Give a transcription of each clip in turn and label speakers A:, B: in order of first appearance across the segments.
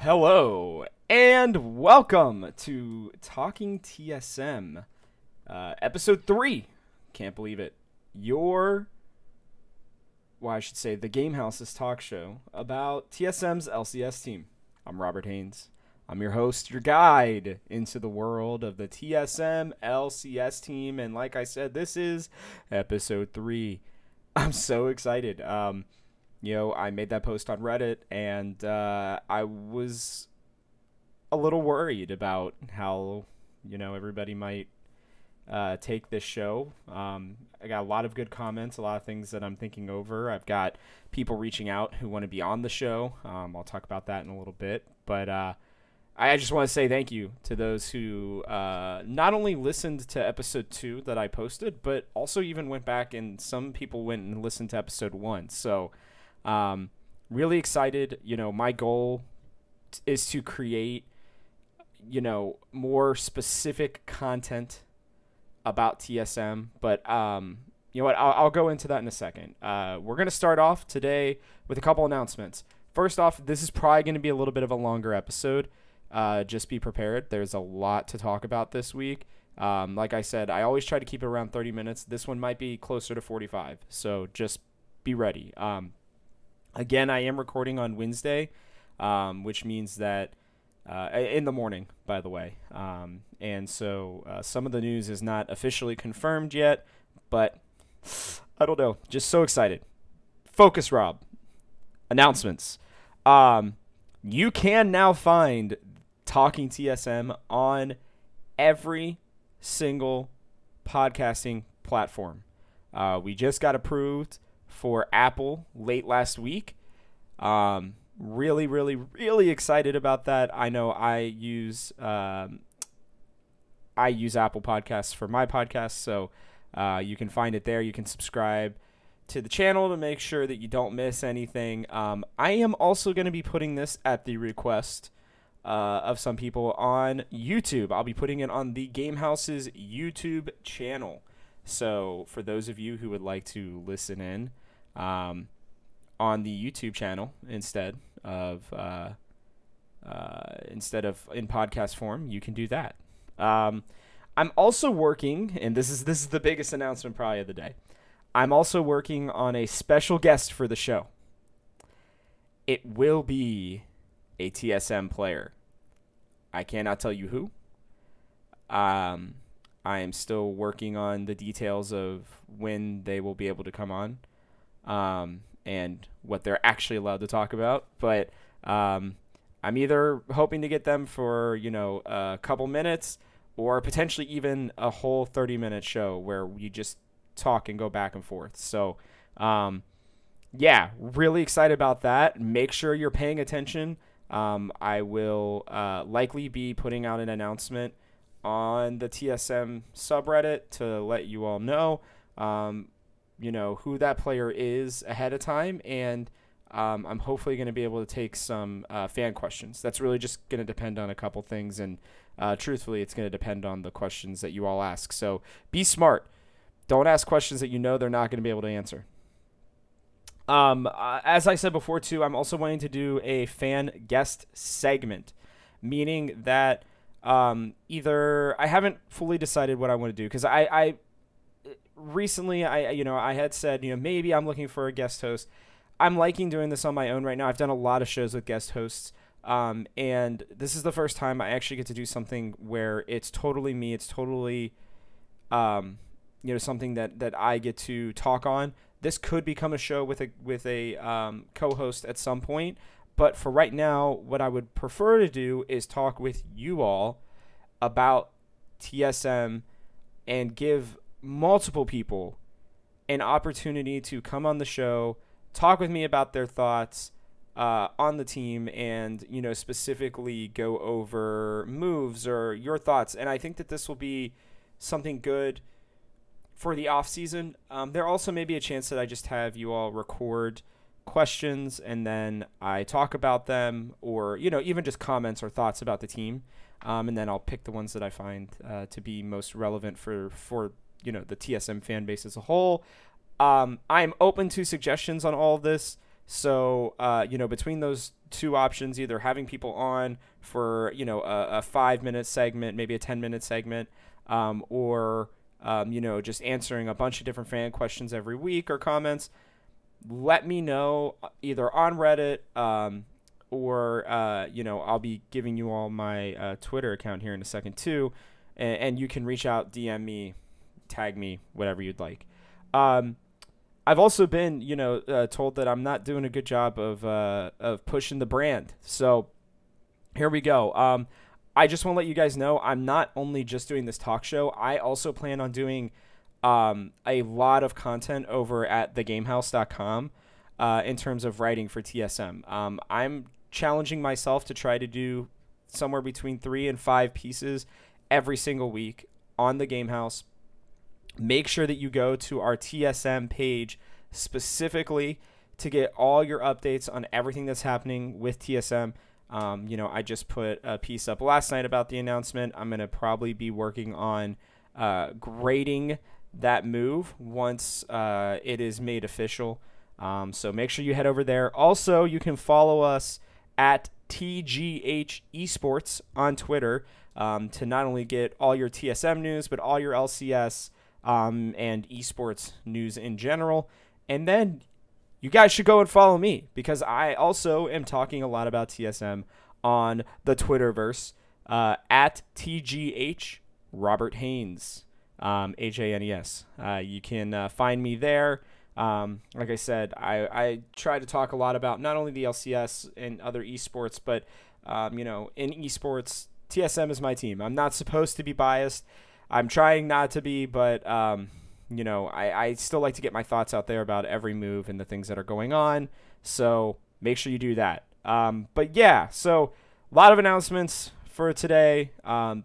A: Hello and welcome to Talking TSM, episode 3. Can't believe it. I should say the Game House's talk show about TSM's LCS team. I'm Robert Haynes. I'm your host, your guide into the world of the TSM LCS team, and like I said, this is episode 3. I'm so excited. I made that post on Reddit, and I was a little worried about how, everybody might take this show. I got a lot of good comments, a lot of things that I'm thinking over. I've got people reaching out who want to be on the show. I'll talk about that in a little bit, but I just want to say thank you to those who not only listened to episode 2 that I posted, but also even went back, and some people went and listened to episode 1. So really excited. My goal is to create, more specific content about TSM, but you know what? I'll go into that in a second. We're going to start off today with a couple announcements. First off, this is probably going to be a little bit of a longer episode. Just be prepared. There's a lot to talk about this week. Like I said, I always try to keep it around 30 minutes. This one might be closer to 45, so just be ready. Again, I am recording on Wednesday, which means that in the morning, by the way. And so some of the news is not officially confirmed yet, but I don't know. Just so excited. Focus, Rob. Announcements. You can now find Talking TSM on every single podcasting platform. We just got approved for Apple late last week. Really, really, really excited about that. I know I use Apple Podcasts for my podcast, so you can find it there. You can subscribe to the channel to make sure that you don't miss anything. I am also going to be putting this at the request of some people on YouTube. I'll be putting it on the Game House's YouTube channel. So for those of you who would like to listen in on the YouTube channel instead of in podcast form, you can do that. I'm also working, and this is the biggest announcement probably of the day. I'm also working on a special guest for the show. It will be a TSM player. I cannot tell you who. I am still working on the details of when they will be able to come on, and what they're actually allowed to talk about. But I'm either hoping to get them for, a couple minutes, or potentially even a whole 30-minute show where we just talk and go back and forth. So, really excited about that. Make sure you're paying attention. I will likely be putting out an announcement on the TSM subreddit to let you all know, who that player is ahead of time. And I'm hopefully going to be able to take some fan questions. That's really just going to depend on a couple things. And truthfully, it's going to depend on the questions that you all ask. So be smart. Don't ask questions that they're not going to be able to answer. As I said before, too, I'm also wanting to do a fan guest segment, meaning that either I haven't fully decided what I want to do, because I recently I had said maybe I'm looking for a guest host. I'm liking doing this on my own right now. I've done a lot of shows with guest hosts, and this is the first time I actually get to do something where it's totally me. It's totally something that I get to talk on. This could become a show with a co-host at some point, but for right now, what I would prefer to do is talk with you all about TSM and give multiple people an opportunity to come on the show, talk with me about their thoughts on the team, and specifically go over moves or your thoughts. And I think that this will be something good for the off season. There also may be a chance that I just have you all record questions and then I talk about them, or even just comments or thoughts about the team, and then I'll pick the ones that I find to be most relevant for the TSM fan base as a whole. I'm open to suggestions on all of this, So, between those two options, either having people on for, a 5-minute segment, maybe a 10-minute segment, or, just answering a bunch of different fan questions every week or comments, let me know either on Reddit, or, I'll be giving you all my Twitter account here in a second too. And you can reach out, DM me, tag me, whatever you'd like. I've also been, told that I'm not doing a good job of pushing the brand. So here we go. I just want to let you guys know I'm not only just doing this talk show. I also plan on doing a lot of content over at thegamehouse.com in terms of writing for TSM. I'm challenging myself to try to do somewhere between 3 and 5 pieces every single week on the Gamehouse. Make sure that you go to our TSM page specifically to get all your updates on everything that's happening with TSM. I just put a piece up last night about the announcement. I'm going to probably be working on grading that move once it is made official. So make sure you head over there. Also, you can follow us at TGH Esports on Twitter to not only get all your TSM news, but all your LCS and esports news in general. And then you guys should go and follow me because I also am talking a lot about TSM on the Twitterverse at TGH Robert Haynes, HANES. You can find me there. Like I said, I try to talk a lot about not only the LCS and other esports, but, in esports, TSM is my team. I'm not supposed to be biased. I'm trying not to be, but, I still like to get my thoughts out there about every move and the things that are going on. So make sure you do that. But yeah, so a lot of announcements for today. And,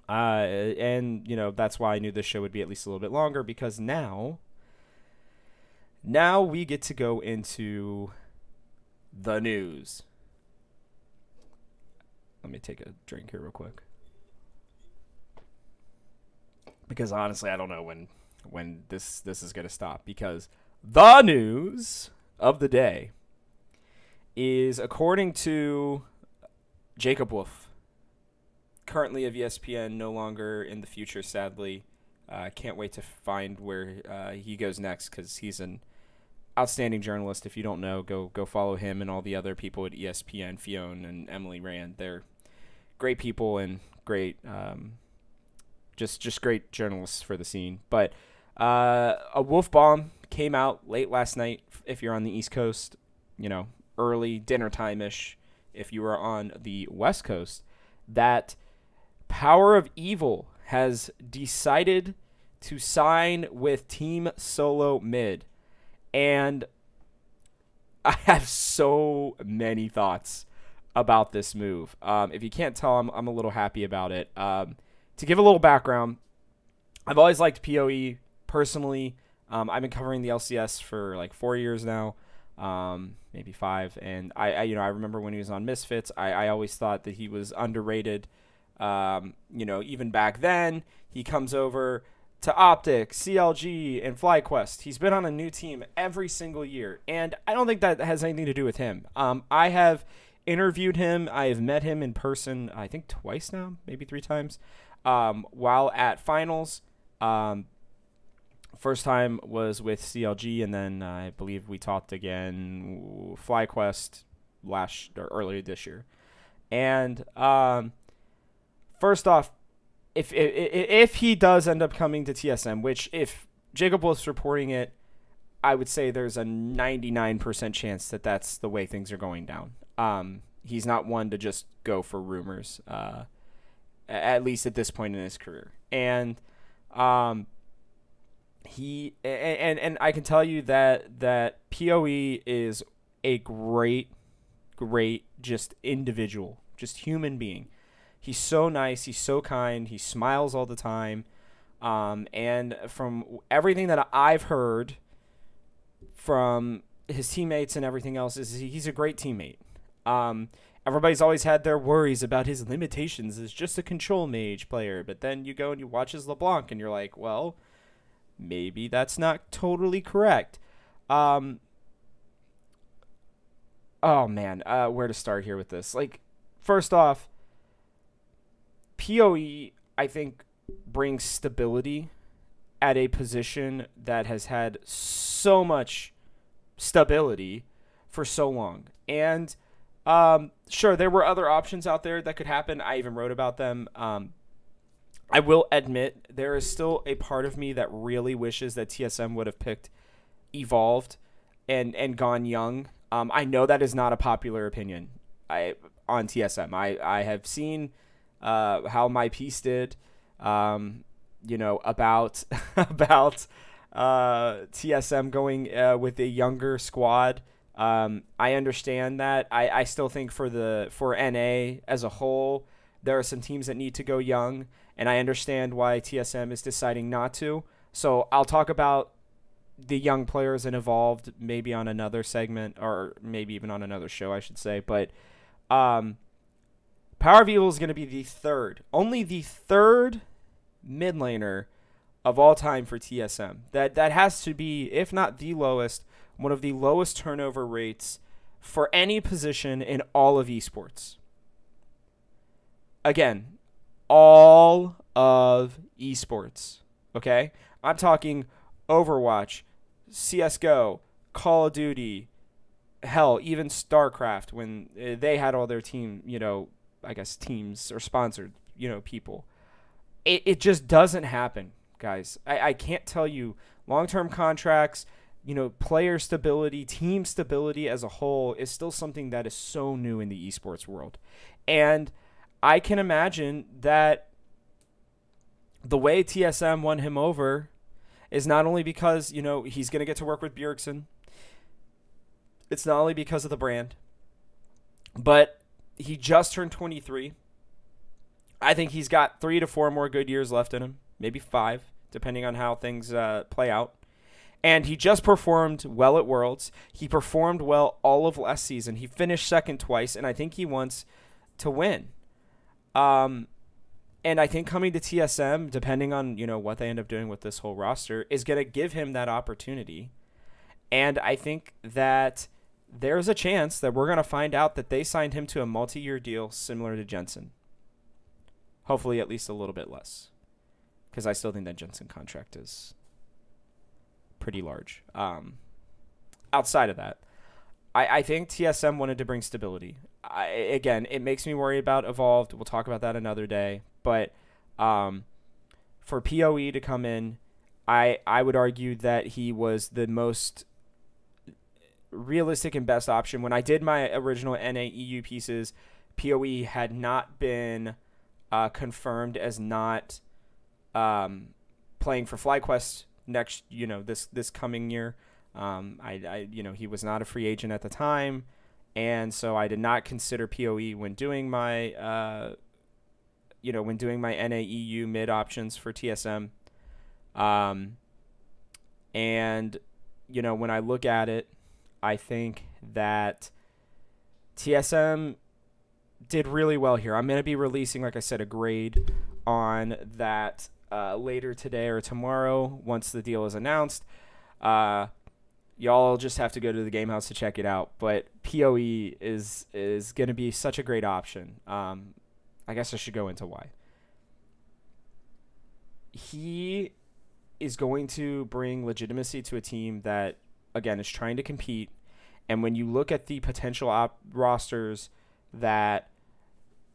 A: that's why I knew this show would be at least a little bit longer because now we get to go into the news. Let me take a drink here real quick. Because honestly, I don't know when this is going to stop. Because the news of the day is, according to Jacob Wolf, currently of ESPN, no longer in the future, sadly. Can't wait to find where he goes next because he's an outstanding journalist. If you don't know, go follow him and all the other people at ESPN, Fiona and Emily Rand. They're great people and great, just great journalists for the scene. But a Wolf bomb came out late last night. If you're on the East Coast, early dinner time-ish. If you are on the West Coast, that Power of Evil has decided to sign with Team Solo Mid. And I have so many thoughts about this move. If you can't tell, I'm a little happy about it. To give a little background, I've always liked PoE personally. I've been covering the LCS for like 4 years now, maybe 5. And I remember when he was on Misfits, I always thought that he was underrated. Even back then, he comes over to Optic, CLG, and FlyQuest. He's been on a new team every single year, and I don't think that has anything to do with him. I have interviewed him. I have met him in person, I think twice now, maybe 3 times, while at finals. First time was with CLG, and then I believe we talked again FlyQuest earlier this year. And first off, if he does end up coming to TSM, which if Jacob Wolf's reporting it, I would say there's a 99% chance that that's the way things are going down. He's not one to just go for rumors, at least at this point in his career. And he and I can tell you that PoE is a great just individual, just human being. He's so nice. He's so kind. He smiles all the time. And from everything that I've heard from his teammates and everything else, is he's a great teammate. Everybody's always had their worries about his limitations as just a control mage player. But then you go and you watch his LeBlanc and you're like, well, maybe that's not totally correct. Oh man, where to start here with this? Like, first off, PoE I think brings stability at a position that has had so much stability for so long. And sure, there were other options out there that could happen. I even wrote about them. I will admit there is still a part of me that really wishes that TSM would have picked Evolved and gone young. I know that is not a popular opinion on TSM. I have seen how my piece did, about about TSM going with a younger squad. I understand that. I still think for NA as a whole, there are some teams that need to go young, and I understand why TSM is deciding not to. So I'll talk about the young players and Evolved maybe on another segment, or maybe even on another show, I should say. But Power of Evil is going to be only the third mid laner of all time for TSM. That has to be, if not the lowest, one of the lowest turnover rates for any position in all of esports. Again, all of esports. Okay? I'm talking Overwatch, CSGO, Call of Duty, hell, even StarCraft when they had all their team, I guess teams or sponsored, people. It just doesn't happen, guys. I can't tell you long-term contracts, player stability, team stability as a whole is still something that is so new in the esports world. And I can imagine that the way TSM won him over is not only because, he's going to get to work with Bjergsen. It's not only because of the brand, but he just turned 23. I think he's got 3 to 4 more good years left in him, maybe 5, depending on how things play out. And he just performed well at Worlds. He performed well all of last season. He finished second twice, and I think he wants to win. And I think coming to TSM, depending on, what they end up doing with this whole roster, is going to give him that opportunity. And I think that there's a chance that we're going to find out that they signed him to a multi-year deal similar to Jensen. Hopefully at least a little bit less. Because I still think that Jensen contract is pretty large. Outside of that, I think TSM wanted to bring stability. Again, it makes me worry about Evolved. We'll talk about that another day. But for PoE to come in, I would argue that he was the most realistic and best option. When I did my original NAEU pieces, PoE had not been confirmed as not playing for FlyQuest next, this coming year. He was not a free agent at the time, and so I did not consider PoE when doing my NAEU mid options for TSM. And when I look at it, I think that TSM did really well here. I'm going to be releasing, like I said, a grade on that later today or tomorrow once the deal is announced. Y'all just have to go to the game house to check it out. But PoE is going to be such a great option. I guess I should go into why. He is going to bring legitimacy to a team that, again, is trying to compete. And when you look at the potential rosters that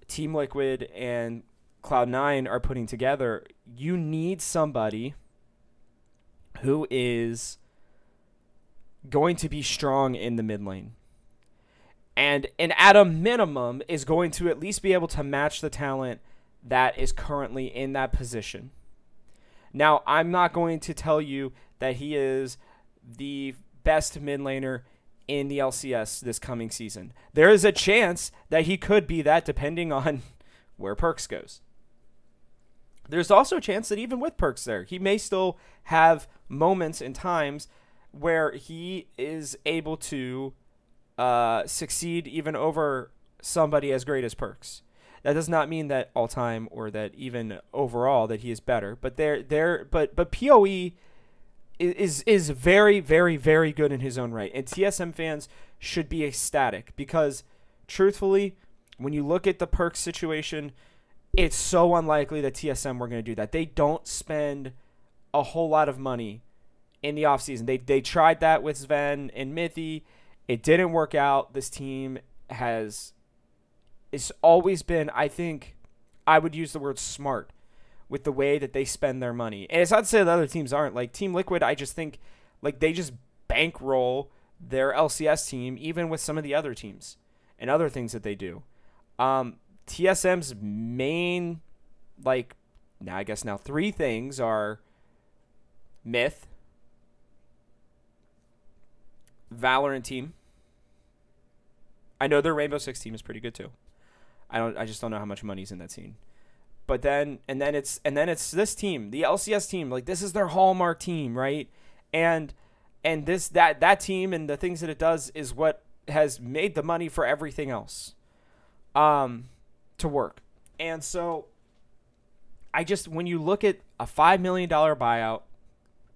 A: Team Liquid and Cloud9 are putting together, you need somebody who is going to be strong in the mid lane. And at a minimum is going to at least be able to match the talent that is currently in that position. Now, I'm not going to tell you that he is the best mid laner in the LCS this coming season. There is a chance that he could be that depending on where Perkz goes. There's also a chance that even with Perkz there, he may still have moments and times where he is able to succeed even over somebody as great as Perkz. That does not mean that all time or that even overall that he is better, but but PoE is very, very, very good in his own right. And TSM fans should be ecstatic because, truthfully, when you look at the Perkz situation, it's so unlikely that TSM were going to do that. They don't spend a whole lot of money in the offseason. They tried that with Sven and Mithy. It didn't work out. This team it's always been, I think, I would use the word smart with the way that they spend their money. And it's not to say that other teams aren't. Like Team Liquid, I just think like they just bankroll their LCS team even with some of the other teams and other things that they do. TSM's main, like, now I guess now 3 things are Myth, Valorant team. I know their Rainbow Six team is pretty good too. I just don't know how much money's in that scene. But then it's this team, the LCS team. Like this is their hallmark team, right? And that team and the things that it does is what has made the money for everything else to work. And so when you look at a $5 million buyout,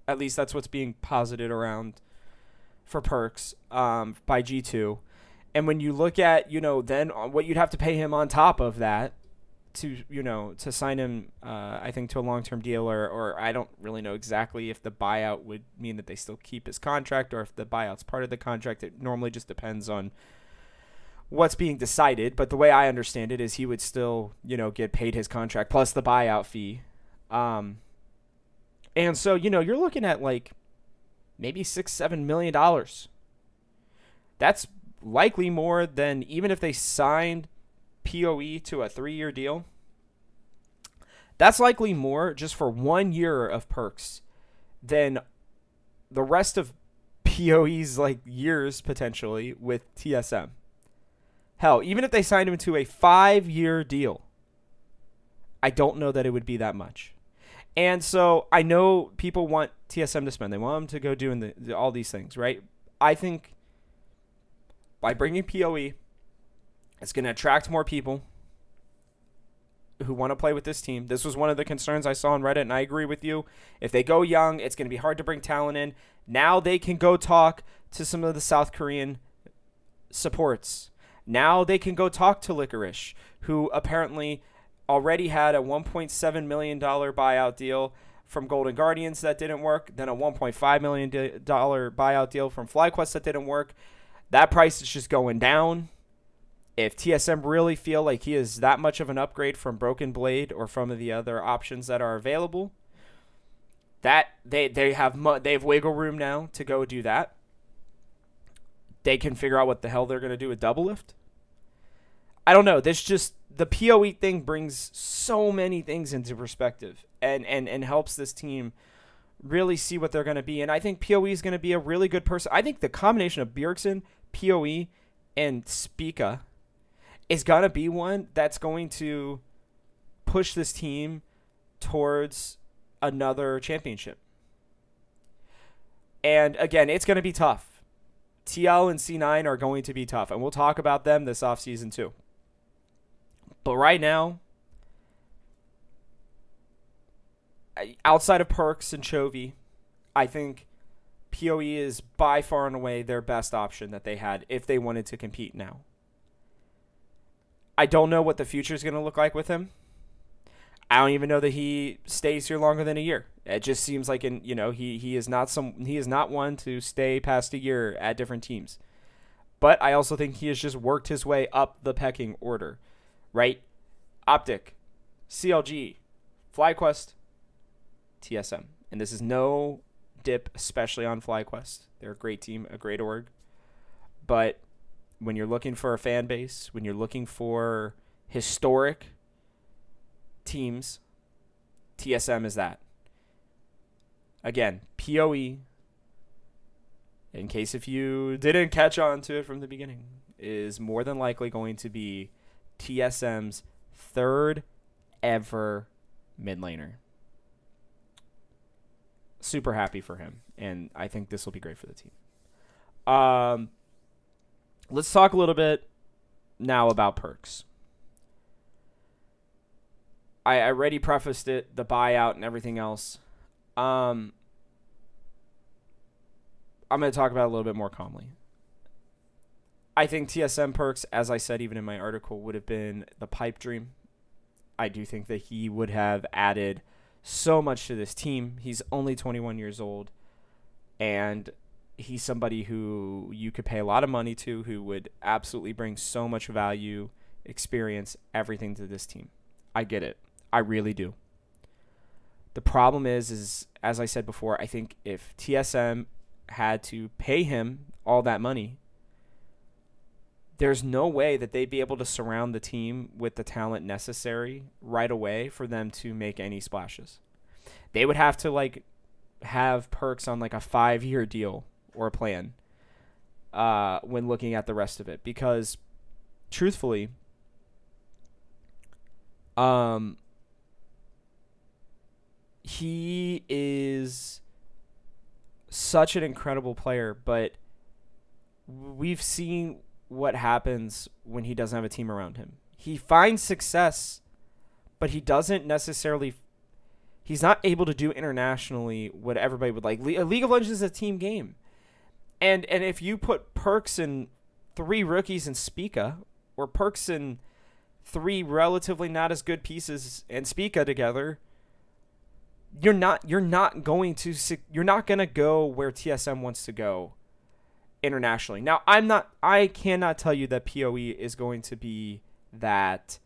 A: at least that's what's being posited around for Perkz by G2. And when you look at, then what you'd have to pay him on top of that to sign him, I think, to a long-term deal, or I don't really know exactly if the buyout would mean that they still keep his contract or if the buyout's part of the contract. It normally just depends on what's being decided. But the way I understand it is he would still, get paid his contract plus the buyout fee. And so, you're looking at like maybe $6-7 million. That's likely more than even if they signed PoE to a 3-year deal. That's likely more just for 1 year of Perkz than the rest of PoE's like years potentially with TSM. Hell, even if they signed him to a 5-year deal, I don't know that it would be that much. And so I know people want TSM to spend. They want him to go doing all these things, right? I think by bringing PoE, it's going to attract more people who want to play with this team. This was one of the concerns I saw on Reddit, and I agree with you. If they go young, it's going to be hard to bring talent in. Now they can go talk to some of the South Korean supports. Now they can go talk to Licorice, who apparently already had a $1.7 million buyout deal from Golden Guardians that didn't work, then a $1.5 million buyout deal from FlyQuest that didn't work. That price is just going down. If TSM really feel like he is that much of an upgrade from Broken Blade or from the other options that are available, that they have wiggle room now to go do that. They can figure out what the hell they're going to do with Double Lift. I don't know. The PoE thing brings so many things into perspective and helps this team really see what they're going to be. And I think PoE is going to be a really good person. I think the combination of Bjergsen, PoE, and Spica is going to be one that's going to push this team towards another championship. And again, it's going to be tough. TL and C9 are going to be tough, and we'll talk about them this offseason too. But right now, outside of Perkz and Chovy, I think PoE is by far and away their best option that they had if they wanted to compete now. I don't know what the future is going to look like with him. I don't even know that he stays here longer than a year. It just seems like he is not one to stay past a year at different teams. But I also think he has just worked his way up the pecking order, right? Optic, CLG, FlyQuest, TSM. And this is no dip, especially on FlyQuest. They're a great team, a great org. But when you're looking for a fan base, when you're looking for historic teams, TSM is that. Again, PoE, in case if you didn't catch on to it from the beginning, is more than likely going to be TSM's third ever mid laner. Super happy for him, and I think this will be great for the team. Let's talk a little bit now about Perkz. I already prefaced it, the buyout and everything else. I'm going to talk about it a little bit more calmly. I think TSM Perkz, as I said even in my article, would have been the pipe dream. I do think that he would have added so much to this team. He's only 21 years old, and he's somebody who you could pay a lot of money to, who would absolutely bring so much value, experience, everything to this team. I get it. I really do. The problem is as I said before, I think if TSM had to pay him all that money, there's no way that they'd be able to surround the team with the talent necessary right away for them to make any splashes. They would have to like have Perkz on like a 5-year deal or a plan when looking at the rest of it, because truthfully, he is such an incredible player, but we've seen what happens when he doesn't have a team around him. He finds success, but he doesn't necessarily, he's not able to do internationally what everybody would like. League of Legends is a team game. And if you put Perkz and 3 rookies in Spica, or Perkz and 3 relatively not as good pieces and Spica together, you're not going to go where TSM wants to go internationally. Now, I cannot tell you that PoE is going to be that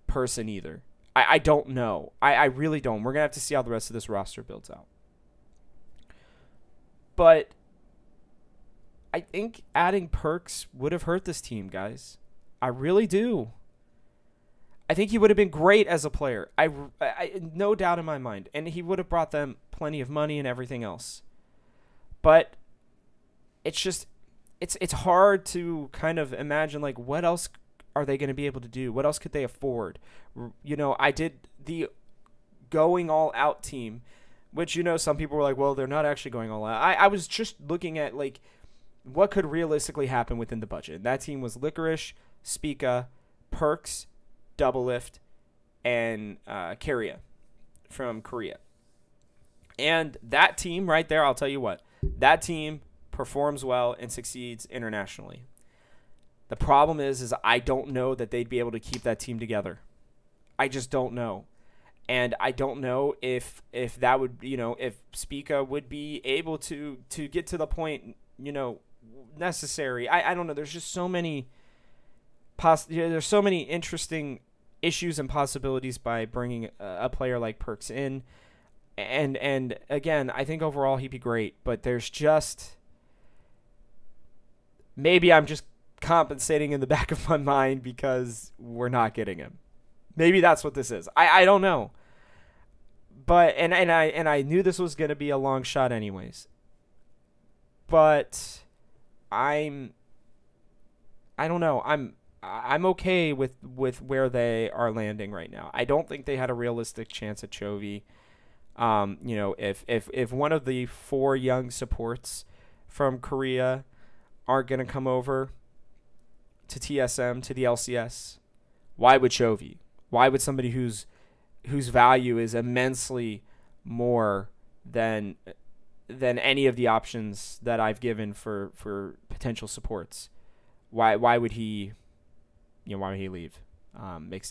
A: person either. I don't know. I really don't. We're going to have to see how the rest of this roster builds out. But I think adding Perkz would have hurt this team, guys. I really do. I think he would have been great as a player. I no doubt in my mind. And he would have brought them plenty of money and everything else. But it's just, it's hard to kind of imagine, like, what else are they going to be able to do? What else could they afford? You know, I did the going all out team, which, you know, some people were like, well, they're not actually going all out. I was just looking at, like, what could realistically happen within the budget. And that team was Licorice, Spica, Perkz, Doublelift, and Keria from Korea. And that team right there, I'll tell you what, that team performs well and succeeds internationally. The problem is I don't know that they'd be able to keep that team together. I just don't know. And I don't know if that would, you know, if Spica would be able to get to the point, you know, necessary. I don't know. There's just so many there's so many interesting issues and possibilities by bringing a player like Perkz in. And again, I think overall he'd be great, but there's just, maybe I'm just compensating in the back of my mind because we're not getting him. Maybe that's what this is. I don't know. But and I knew this was going to be a long shot anyways. But I don't know. I'm okay with where they are landing right now. I don't think they had a realistic chance at Chovy. You know, if one of the 4 young supports from Korea aren't going to come over to TSM, to the LCS, why would Chovy? Why would somebody whose value is immensely more than any of the options that I've given for potential supports? Why would he? You know, why would he leave? It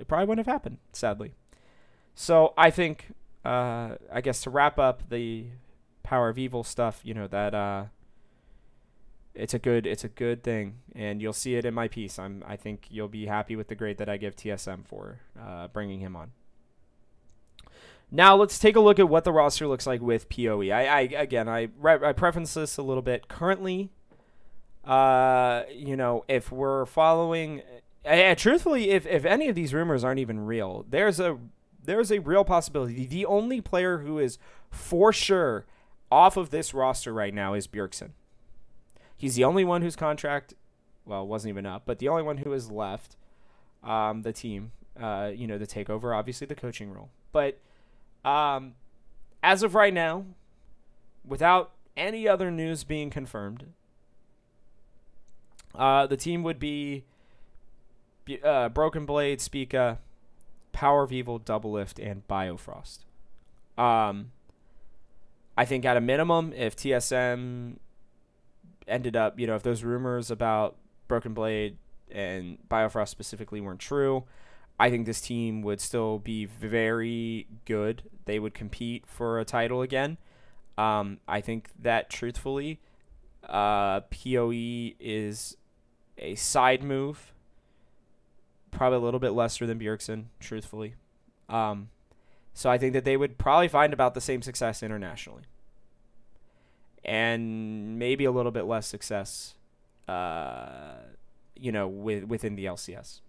A: probably wouldn't have happened, sadly. So I think, I guess to wrap up the Power of Evil stuff, you know, that it's a good thing, and you'll see it in my piece. I think you'll be happy with the grade that I give TSM for bringing him on. Now let's take a look at what the roster looks like with PoE. I preference this a little bit. Currently, you know, if we're following, truthfully, if any of these rumors aren't even real, there's a real possibility. The only player who is for sure off of this roster right now is Bjergsen. He's the only one whose contract, well, wasn't even up, but the only one who has left the team, you know, to take over, obviously, the coaching role. But as of right now, without any other news being confirmed, the team would be Broken Blade, Spica, Power of Evil, Doublelift, and Biofrost. I think at a minimum, if TSM ended up, if those rumors about Broken Blade and Biofrost specifically weren't true, I think this team would still be very good. They would compete for a title again. I think that, truthfully, PoE is a side move, probably a little bit lesser than Bjergsen, truthfully. So I think that they would probably find about the same success internationally, and maybe a little bit less success, within the LCS.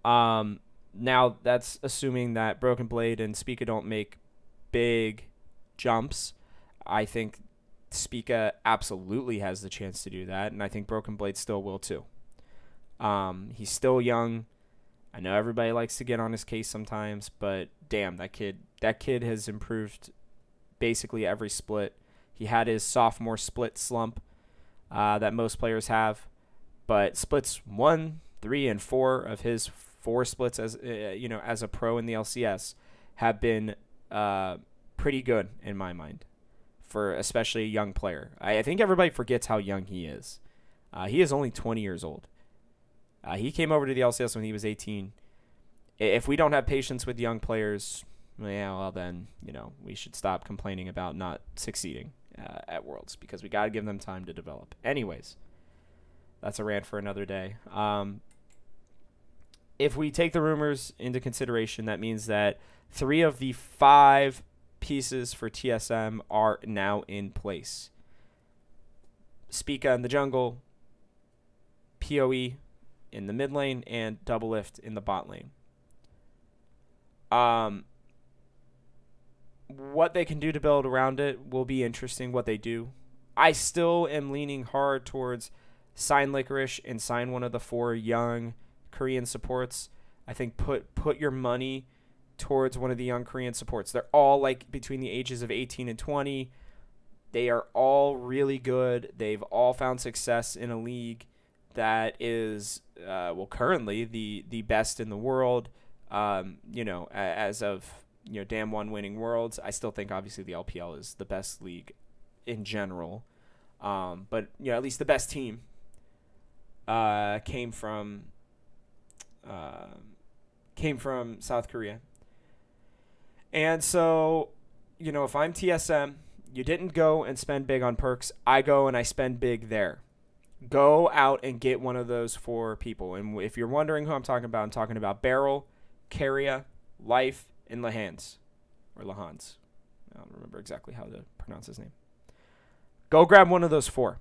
A: Now that's assuming that Broken Blade and Spica don't make big jumps. I think Spica absolutely has the chance to do that, and I think Broken Blade still will too. He's still young. I know everybody likes to get on his case sometimes, but damn, that kid has improved basically every split. He had his sophomore split slump that most players have, but splits 1, 3, and 4 of his 4 splits as a pro in the LCS have been pretty good in my mind, for especially a young player. I think everybody forgets how young he is. He is only 20 years old. He came over to the LCS when he was 18. If we don't have patience with young players, well, then, we should stop complaining about not succeeding at Worlds, because we got to give them time to develop. Anyways, that's a rant for another day. If we take the rumors into consideration, that means that 3 of the 5 pieces for TSM are now in place. Spica in the jungle, PoE in the mid lane, and Doublelift in the bot lane. What they can do to build around it will be interesting, what they do. I still am leaning hard towards sign Licorice and sign one of the 4 young Korean supports. I think put your money towards one of the young Korean supports. They're all like between the ages of 18 and 20. They are all really good. They've all found success in a league that is, currently the best in the world. As of, Damn1 winning Worlds. I still think obviously the LPL is the best league in general. But, at least the best team came from South Korea. And so, if I'm TSM, you didn't go and spend big on Perkz. I go and I spend big there. Go out and get one of those 4 people. And if you're wondering who I'm talking about Beryl, Keria, Life, and Lahans. Or Lahans. I don't remember exactly how to pronounce his name. Go grab one of those 4.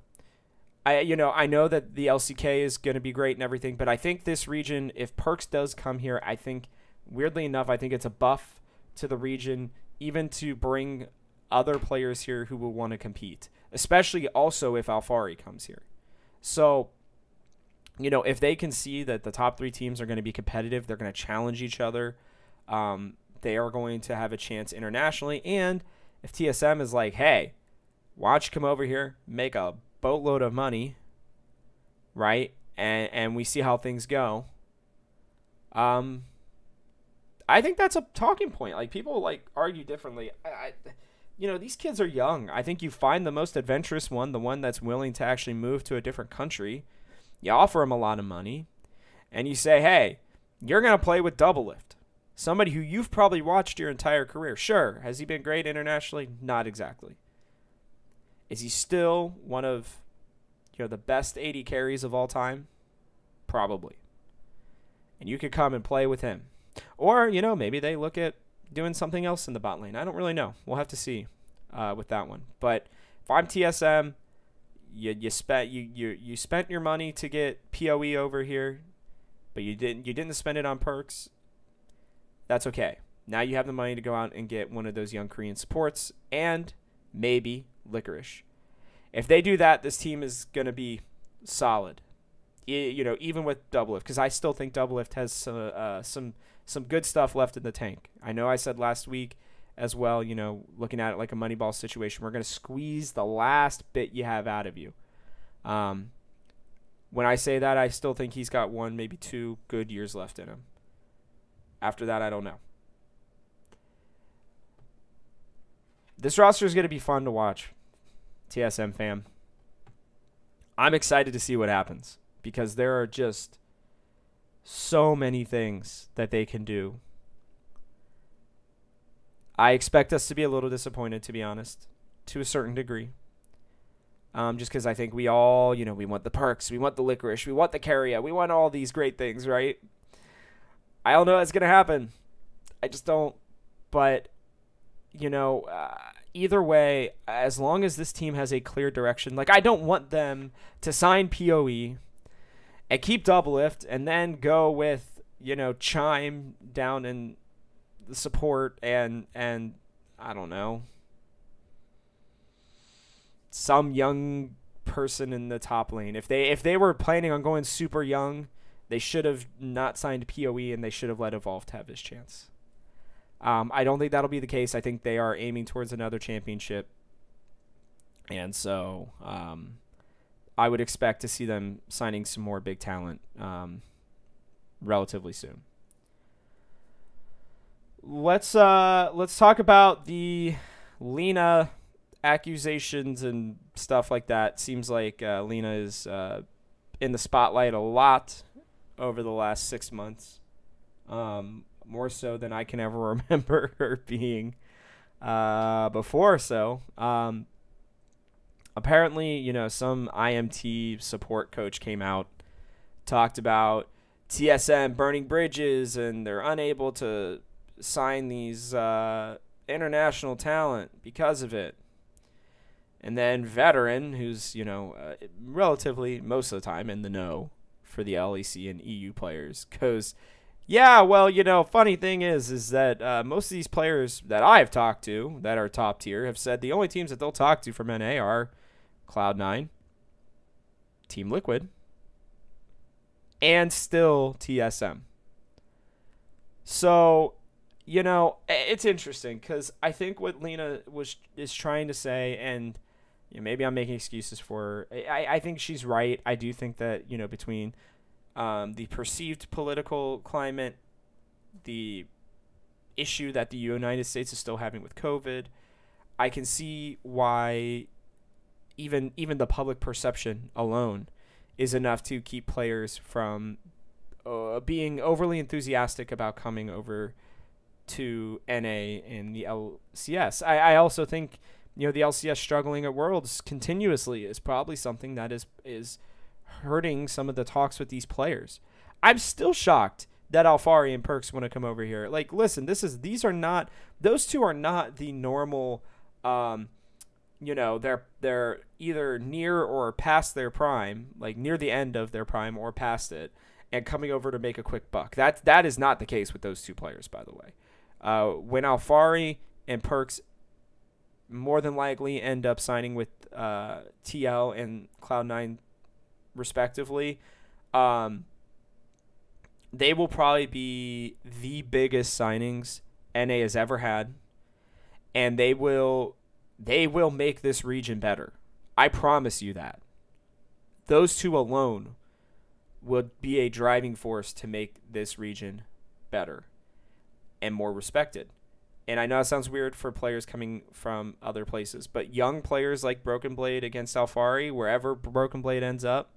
A: I know that the LCK is going to be great and everything, but I think this region, if Perkz does come here, I think, weirdly enough, I think it's a buff to the region, even to bring other players here who will want to compete, especially also if Alphari comes here. So, if they can see that the top 3 teams are going to be competitive, they're going to challenge each other, they are going to have a chance internationally. And if TSM is like, hey, why don't you come over here, make a boatload of money, right? And we see how things go. I think that's a talking point. Like, people argue differently. These kids are young. I think you find the most adventurous one, the one that's willing to actually move to a different country. You offer him a lot of money, and you say, hey, you're going to play with Doublelift, somebody who you've probably watched your entire career. Sure, has he been great internationally? Not exactly. Is he still one of the best 80 carries of all time? Probably. And you could come and play with him. Or, maybe they look at doing something else in the bot lane. I don't really know. We'll have to see with that one. But if I'm TSM, you spent your money to get PoE over here, but you didn't spend it on Perkz. That's okay. Now you have the money to go out and get one of those young Korean supports and maybe Licorice. If they do that, this team is going to be solid. Even with Doublelift, because I still think Doublelift has some good stuff left in the tank. I know I said last week as well, looking at it like a Moneyball situation, we're going to squeeze the last bit you have out of you. When I say that, I still think he's got 1, maybe 2 good years left in him. After that, I don't know. This roster is going to be fun to watch, TSM fam. I'm excited to see what happens because there are just so many things that they can do. I expect us to be a little disappointed, to be honest, to a certain degree. Just because I think we all, we want the Perkz, we want the licorice, we want the carrier, we want all these great things, right? I don't know that's going to happen. I just don't. But, either way, as long as this team has a clear direction, like I don't want them to sign PoE and keep Doublelift and then go with, Chime down in the support and I don't know, some young person in the top lane. If they were planning on going super young, they should have not signed PoE and they should have let Evolve have his chance. I don't think that'll be the case. I think they are aiming towards another championship. And so I would expect to see them signing some more big talent relatively soon. Let's talk about the Leena accusations and stuff like that. Seems like Leena is in the spotlight a lot over the last 6 months, more so than I can ever remember her being before. So apparently, some IMT support coach came out, talked about TSM burning bridges and they're unable to sign these international talent because of it. And then Veteran, who's, relatively most of the time in the know for the LEC and EU players, goes, yeah, well, funny thing is that most of these players that I've talked to that are top tier have said the only teams that they'll talk to from NA are Cloud9, Team Liquid, and still TSM. So, it's interesting because I think what Leena is trying to say, and maybe I'm making excuses for her. I think she's right. I do think that, between the perceived political climate, the issue that the United States is still having with COVID, I can see why even the public perception alone is enough to keep players from being overly enthusiastic about coming over to NA in the LCS. I also think, the LCS struggling at Worlds continuously is probably something that is hurting some of the talks with these players. I'm still shocked that Alphari and Perkz want to come over here. Like, listen, those two are not the normal, they're either near or past their prime, like near the end of their prime or past it, and coming over to make a quick buck. That is not the case with those two players, by the way. When Alphari and Perkz more than likely end up signing with TL and Cloud9 respectively, they will probably be the biggest signings NA has ever had, and they will make this region better. I promise you that. Those two alone would be a driving force to make this region better and more respected. And I know it sounds weird for players coming from other places, but young players like Broken Blade against Alphari, wherever Broken Blade ends up,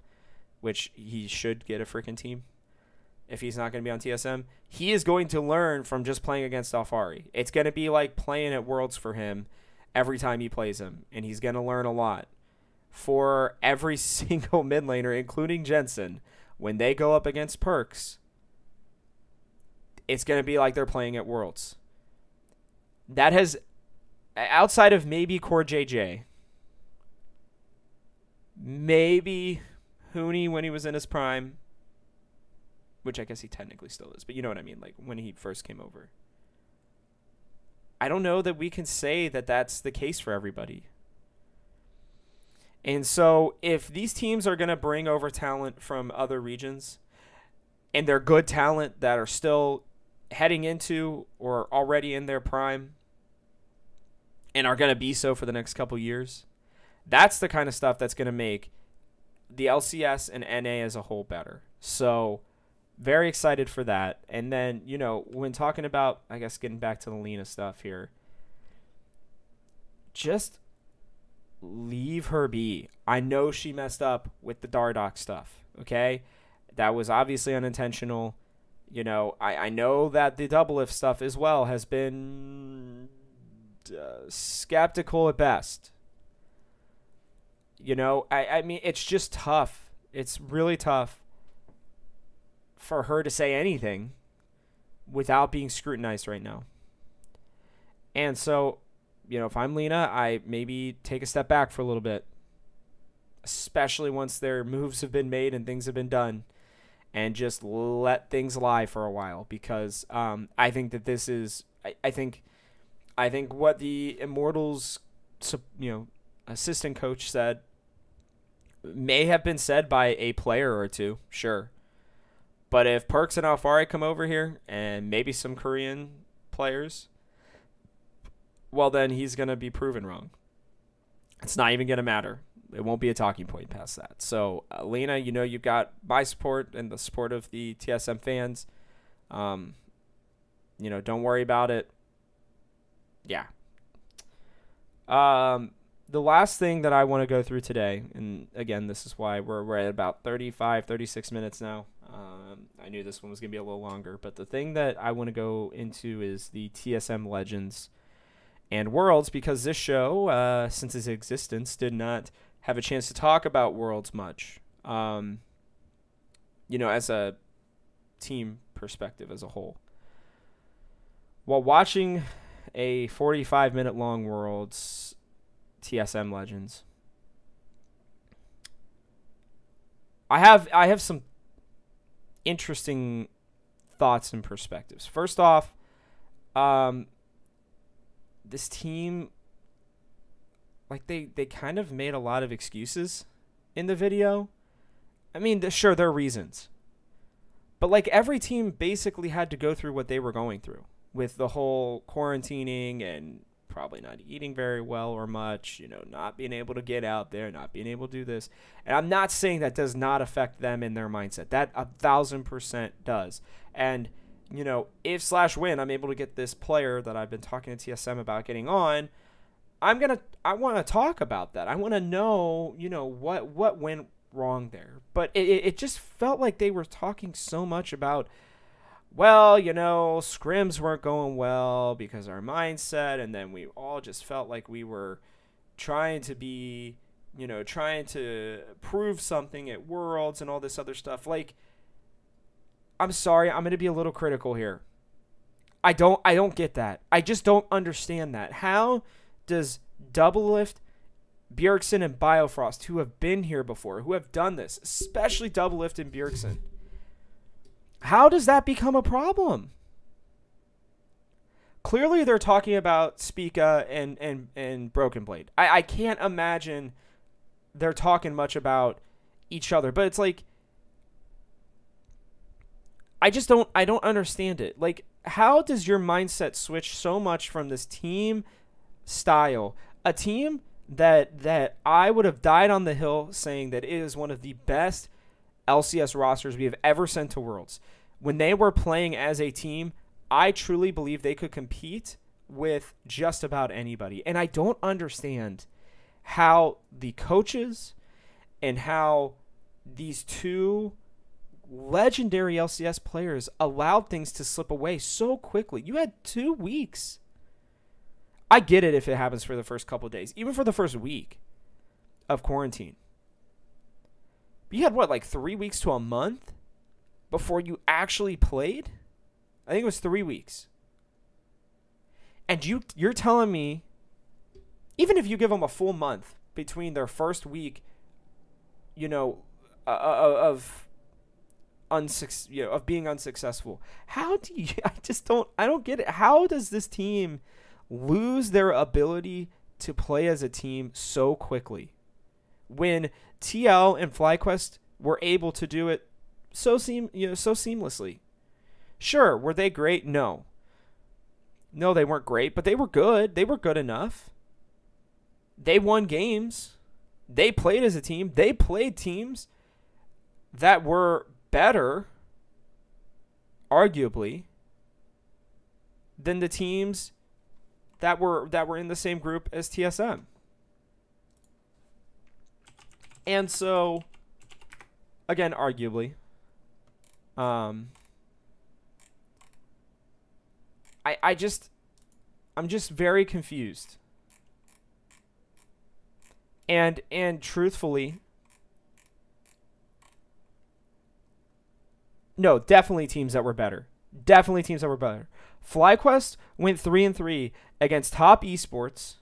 A: which he should get a freaking team if he's not going to be on TSM, he is going to learn from just playing against Alphari. It's going to be like playing at Worlds for him every time he plays him, and he's going to learn a lot. For every single mid laner, including Jensen, when they go up against Perkz, it's going to be like they're playing at Worlds. That has, outside of maybe Core JJ, maybe Hooney when he was in his prime, which I guess he technically still is, but you know what I mean, like when he first came over. I don't know that we can say that that's the case for everybody. And so if these teams are going to bring over talent from other regions, and they're good talent that are still heading into or already in their prime and are going to be so for the next couple years, that's the kind of stuff that's going to make the LCS and NA as a whole better. So very excited for that. And then, when talking about, I guess, getting back to the Leena stuff here, just leave her be. I know she messed up with the Dardock stuff, okay? That was obviously unintentional. You know, I know that the double lift stuff as well has been skeptical at best. You know, I mean, it's just tough. It's really tough for her to say anything without being scrutinized right now. And so, you know, if I'm Leena, I maybe take a step back for a little bit, especially once their moves have been made and things have been done, and just let things lie for a while, because I think that this is, I think what the Immortals, you know, assistant coach said may have been said by a player or two, sure. But if Perkz and Alfari come over here, and maybe some Korean players, well, then he's going to be proven wrong. It's not even going to matter. It won't be a talking point past that. So, Leena, you know you've got my support and the support of the TSM fans. You know, don't worry about it. Yeah. The last thing that I want to go through today, and again, this is why we're at about 35, 36 minutes now. I knew this one was going to be a little longer, but the thing that I want to go into is the TSM Legends and Worlds, because this show, since its existence, did not have a chance to talk about Worlds much. You know, as a team perspective as a whole. While watching a 45-minute long Worlds TSM Legends, I have some interesting thoughts and perspectives. First off, this team, like, they kind of made a lot of excuses in the video. I mean, sure, there are reasons. But, like, every team basically had to go through what they were going through with the whole quarantining and probably not eating very well or much, you know, not being able to get out there, not being able to do this. And I'm not saying that does not affect them in their mindset. That 1,000% does. And, you know, if /win, I'm able to get this player that I've been talking to TSM about getting on, I want to talk about that. I want to know, you know, what went wrong there. But it just felt like they were talking so much about, well, you know, scrims weren't going well because our mindset, and then we all just felt like we were trying to be, you know, trying to prove something at Worlds and all this other stuff. Like, I'm sorry, I'm going to be a little critical here. I don't get that. I just don't understand that. How does Doublelift, Bjergsen, and Biofrost, who have been here before, who have done this, especially Doublelift and Bjergsen, how does that become a problem? Clearly, they're talking about Spica and Broken Blade. I can't imagine they're talking much about each other, but it's like, I don't understand it. Like, how does your mindset switch so much from this team style, a team that I would have died on the hill saying that it is one of the best LCS rosters we have ever sent to Worlds. When they were playing as a team, I truly believe they could compete with just about anybody. And I don't understand how the coaches and how these two legendary LCS players allowed things to slip away so quickly. You had 2 weeks. I get it if it happens for the first couple of days, even for the first week of quarantine. But you had, what, like 3 weeks to a month before you actually played? I think it was 3 weeks. And you're telling me, even if you give them a full month between their first week, you know, of being unsuccessful, how do you? I don't get it. How does this team lose their ability to play as a team so quickly when TL and FlyQuest were able to do it so seamlessly? Sure, were they great? No, they weren't great, but they were good. They were good enough. They won games. They played as a team. They played teams that were better, arguably, than the teams that were in the same group as TSM. And so, again, arguably, I'm just very confused. And truthfully, no, definitely teams that were better. Definitely teams that were better. FlyQuest went 3-3 against Top Esports,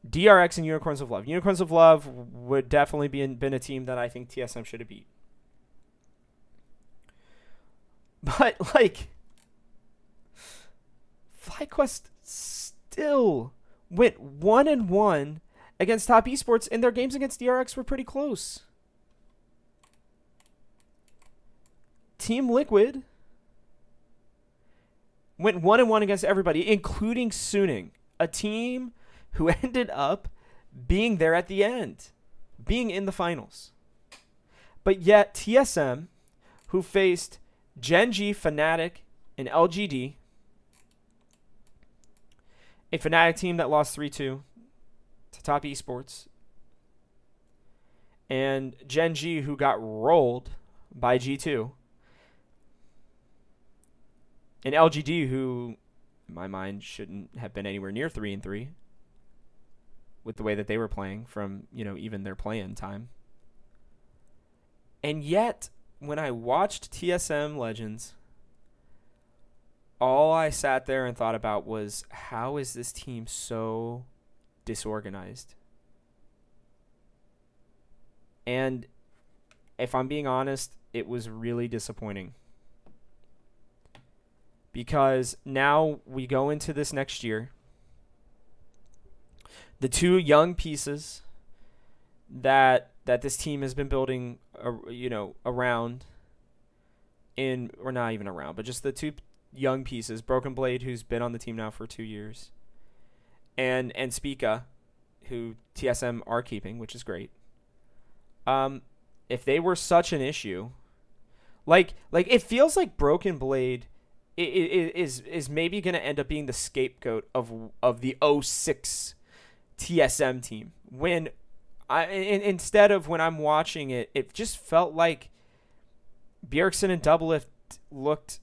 A: DRX, and Unicorns of Love. Unicorns of Love would definitely been a team that I think TSM should have beat. But, like, FlyQuest still went 1-1 against Top Esports, and their games against DRX were pretty close. Team Liquid went 1-1 against everybody, including Suning, a team who ended up being there at the end, being in the finals. But yet TSM, who faced Gen G, Fnatic, and LGD, a Fnatic team that lost 3-2 to Top Esports, and Gen G, who got rolled by G2, and LGD, who, in my mind, shouldn't have been anywhere near 3-3 with the way that they were playing from, even their play-in time. And yet, when I watched TSM Legends, all I sat there and thought about was, how is this team so disorganized? And if I'm being honest, it was really disappointing. Because now we go into this next year. The two young pieces that this team has been building, around, or not even around, but just the two young pieces, Broken Blade, who's been on the team now for 2 years, and Spica, who TSM are keeping, which is great. If they were such an issue, like it feels like Broken Blade is maybe going to end up being the scapegoat of the 06 TSM team. When instead of when I'm watching it, it just felt like Bjergsen and Doublelift looked,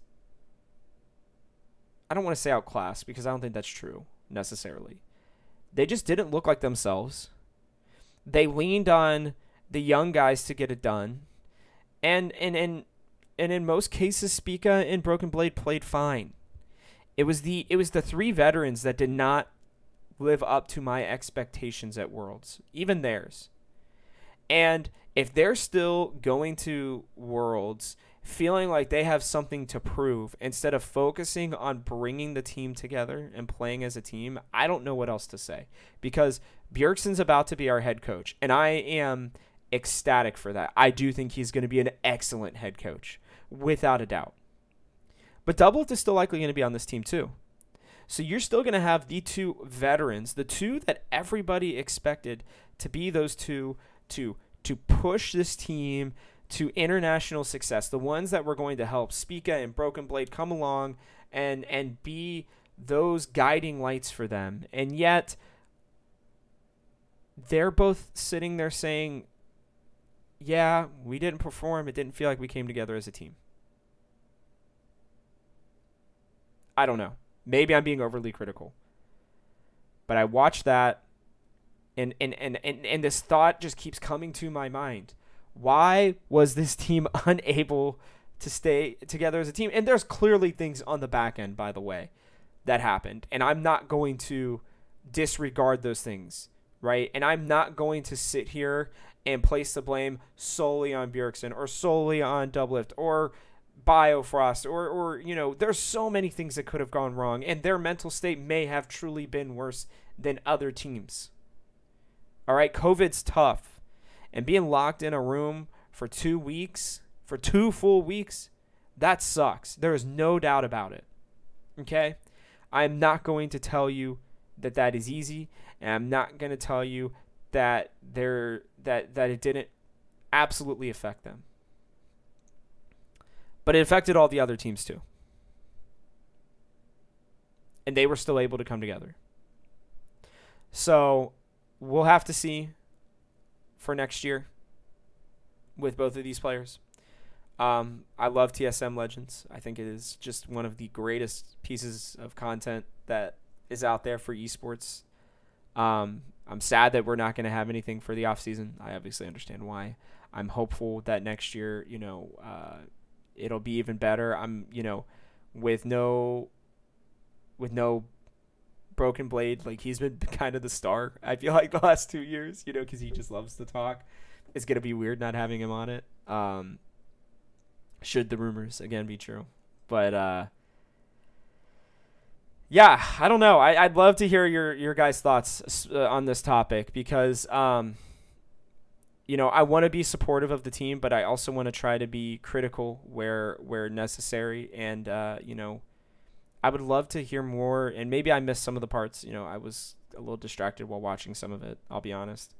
A: I don't want to say outclassed, because I don't think that's true necessarily. They just didn't look like themselves. They leaned on the young guys to get it done. And in most cases, Spica and Broken Blade played fine. It was the three veterans that did not live up to my expectations at Worlds, even theirs. And if they're still going to Worlds feeling like they have something to prove instead of focusing on bringing the team together and playing as a team, I don't know what else to say. Because Bjergsen's about to be our head coach, and I am ecstatic for that. I do think he's going to be an excellent head coach, without a doubt. But Doublelift is still likely going to be on this team too. So you're still going to have the two veterans, the two that everybody expected to be those two to push this team to international success, the ones that were going to help Spica and Broken Blade come along and be those guiding lights for them. And yet they're both sitting there saying, yeah, we didn't perform. It didn't feel like we came together as a team. I don't know. Maybe I'm being overly critical. But I watched that, and this thought just keeps coming to my mind. Why was this team unable to stay together as a team? And there's clearly things on the back end, by the way, that happened. And I'm not going to disregard those things, right? And I'm not going to sit here and place the blame solely on Bjergsen or solely on Doublelift or Biofrost or there's so many things that could have gone wrong, and their mental state may have truly been worse than other teams. All right, COVID's tough, and being locked in a room for 2 weeks, for 2 full weeks, that sucks. There is no doubt about it. Okay? I'm not going to tell you that is easy, and I'm not going to tell you that it didn't absolutely affect them. But it affected all the other teams too. And they were still able to come together. So we'll have to see for next year with both of these players. I love TSM Legends. I think it is just one of the greatest pieces of content that is out there for esports. I'm sad that we're not going to have anything for the offseason. I obviously understand why. I'm hopeful that next year, it'll be even better. I'm, with no Broken Blade, like he's been kind of the star, I feel like, the last 2 years, because he just loves to talk. It's going to be weird not having him on it. Should the rumors again be true. But yeah, I don't know. I'd love to hear your guys' thoughts on this topic because I want to be supportive of the team, but I also want to try to be critical where necessary. And I would love to hear more. And maybe I missed some of the parts. I was a little distracted while watching some of it, I'll be honest.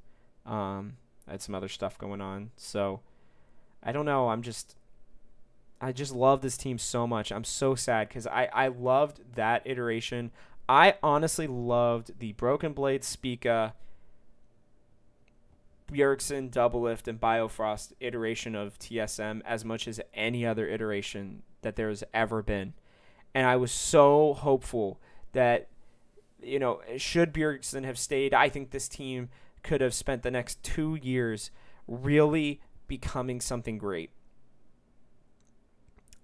A: I had some other stuff going on, so I don't know. I just love this team so much. I'm so sad because I loved that iteration. I honestly loved the Broken Blade, Spica, Bjergsen, Doublelift, and Biofrost iteration of TSM as much as any other iteration that there's ever been. And I was so hopeful that, should Bjergsen have stayed, I think this team could have spent the next 2 years really becoming something great.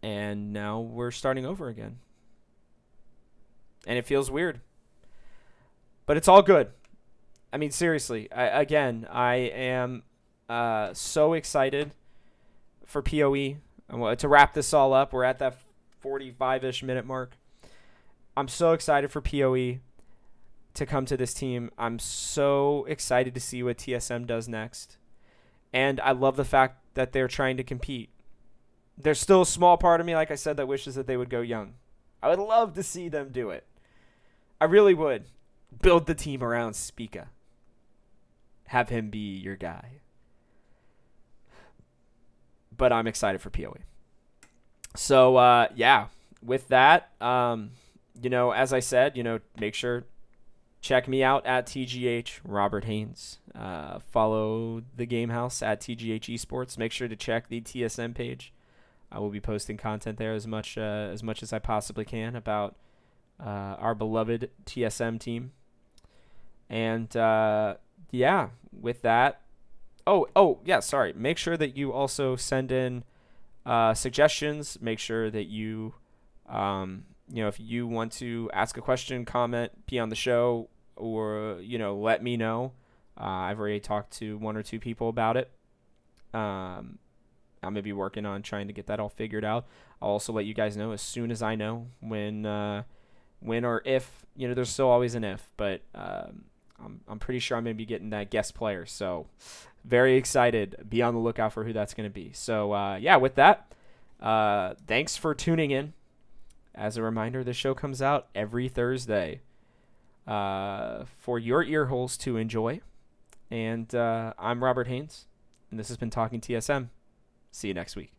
A: And now we're starting over again. And it feels weird. But it's all good. I mean, seriously. I am so excited for PoE. To wrap this all up, we're at that 45-ish minute mark. I'm so excited for PoE to come to this team. I'm so excited to see what TSM does next. And I love the fact that they're trying to compete. There's still a small part of me, like I said, that wishes that they would go young. I would love to see them do it. I really would. Build the team around Spica. Have him be your guy. But I'm excited for PoE. So, yeah, with that, as I said, make sure, check me out at TGH Robert Haynes. Follow the Game House at TGH Esports. Make sure to check the TSM page. I will be posting content there as much as I possibly can about our beloved TSM team. And yeah, with that, yeah, sorry. Make sure that you also send in suggestions. Make sure that you, if you want to ask a question, comment, be on the show, or let me know. I've already talked to 1 or 2 people about it. I'm going to be working on trying to get that all figured out. I'll also let you guys know as soon as I know when or if, there's still always an if, but I'm pretty sure I'm going to be getting that guest player. So very excited. Be on the lookout for who that's going to be. So, yeah, with that, thanks for tuning in. As a reminder, the show comes out every Thursday for your ear holes to enjoy. And I'm Robert Haynes, and this has been Talking TSM. See you next week.